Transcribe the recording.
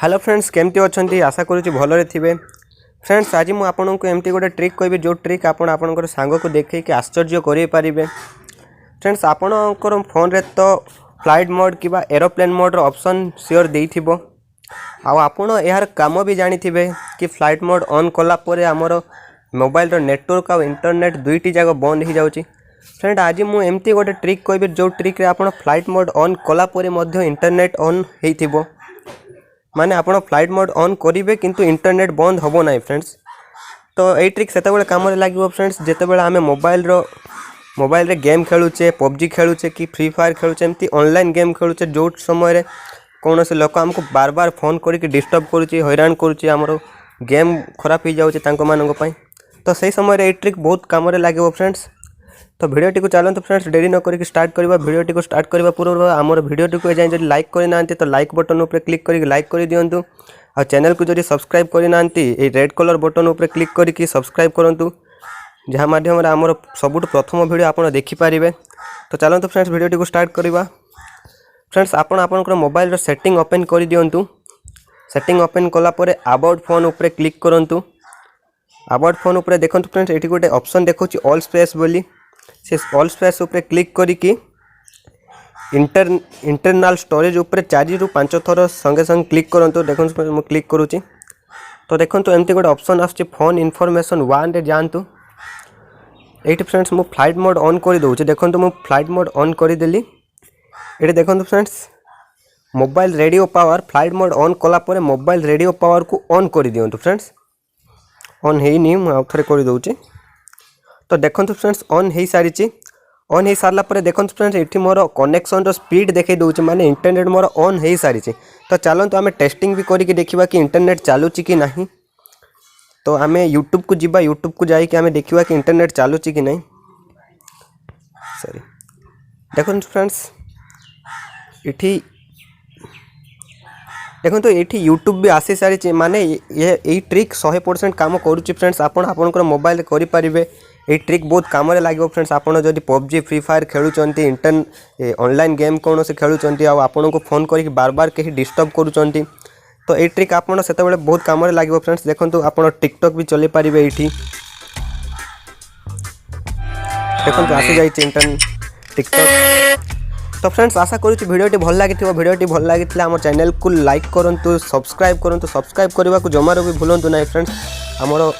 Hello friends केमती अच्छी आशा करुँच भलरे थे। फ्रेंड्स आज मुझे आपको एमती गोटे ट्रिक कहबी जो ट्रिक आपणकर सांग को देखिए आश्चर्य करें। फ्रेंड्स आपणकर फोन रे तो फ्लाइट मोड कि एरोप्लेन मोड ऑप्शन सियोर देइथिबो आपण यार काम भी जानी थे कि फ्लाइट मोड ऑन कलापर आमर मोबाइल रो नेटवर्क आ इंटरनेट दुईटी जाक बंद हो जाऊँगी। फ्रेंड आज मुझे एमती गोटे ट्रिक कहबी जो ट्रिक रे आपण फ्लाइट मोड ऑन कलापर इंटरनेट ऑन हो माने आपण फ्लाइट मोड ऑन करेंगे किंतु इंटरनेट बंद होबो ना फ्रेंड्स। तो यही ट्रिक सेतबेले काम लगे फ्रेंड्स जेतेबेले आमे मोबाइल रे गेम खेलुचे पबजी खेलुचे कि फ्री फायर खेलुचे एमती ऑनलाइन गेम खेलुचे जो समय कौन से लोक आमको बार बार फोन करके डिस्टर्ब करुच्ची हैरान करुच्ची आमर गेम खराब हो जाए तो सही समय ये ट्रिक बहुत काम लगे फ्रेंड्स। तो भिडियोटी को चलते फ्रेंड्स डेरी न करके स्टार्ट करवा। भिडियोटी को स्टार्ट करने पूर्व आमर भिडियोटी को जाए जब लाइक करना तो लाइक बटन उपर क्लिक करके लाइक कर दिंतु आ चैनल को जब सब्सक्राइब करना रेड कलर बटन उपर क्लिक करके सब्सक्राइब करूँ जहाँ माध्यम आमर सबुठ प्रथम भिडियो आप देखिपारे। तो चलते फ्रेंड्स भिडियोटी को स्टार्ट करवा। फ्रेंड्स आपणकर मोबाइल सेटिंग ओपन कर दिंतु। सेटिंग ओपन कलापर अबाउट फोन उपर क्लिक करूँ। अबाउट फोन उपर देखो फ्रेंड्स ये गोटे ऑप्शन देखो ऑल स्पेस बोली से ऑल स्पेस उपर क्लिक करिकी इंटरनल स्टोरेज उपर 4 ରୁ 5 थर संगे संगे क्लिक करूँ। देखो मुझे क्लिक करुँची तो देखो एमती गोटे ऑप्शन आसुची फोन इनफॉरमेशन 1 रे जातु ये फ्रेंड्स मु फ्लाइट मोड ऑन कर दूसरी। देखो मुझे फ्लाइट मोड ऑन करदेली ये देखो friends mobile radio power flight mode on कलापर मोबाइल रेडियो पावर को ऑन कर दिंतु। फ्रेंड्स ऑन है मुझे आउ थे कर दूसरी। तो देखो फ्रेंड्स ऑन हो सारी ऑन हो सारापर देखो फ्रेंड्स ये मोर कनेक्शन स्पीड देखे दूसरे माने इंटरनेट मोर ऑन हो सारी। तो चलते आम टेस्टिंग भी करके देखा कि इंटरनेट चलुची कि नहीं। तो आम यूट्यूब को जीवा यूट्यूब को जाकि आम देखा कि इंटरनेट चलुची कि नहीं। सॉरी देखो फ्रेंड्स ये देखो तो ये यूट्यूब भी आसी सारी माने ये ट्रिक 100% काम करुच्ची। फ्रेंड्स आपणकर मोबाइल करेंगे ये ट्रिक बहुत काम लगे। फ्रेंड्स आपड़ जब पबजी फ्री फायर खेलुंट ऑनलाइन गेम कौन से खेलुंट आपन को फोन करके बार बार कहीं डिस्टर्ब करुँच तो ये ट्रिक आपड़ से बहुत काम लगे। फ्रेंड्स देखो आप टिकटॉक भी चल पारे ये देखो आसी जाए टिकटॉक। तो फ्रेंड्स आशा करुँच भिडियोटी भल लगी भिडियोटी भल लगी आम चैनल को लाइक करूँ सब्सक्राइब करूँ सब्सक्राइब करने को जमार भी भूलु ना फ्रेंड्स। आमर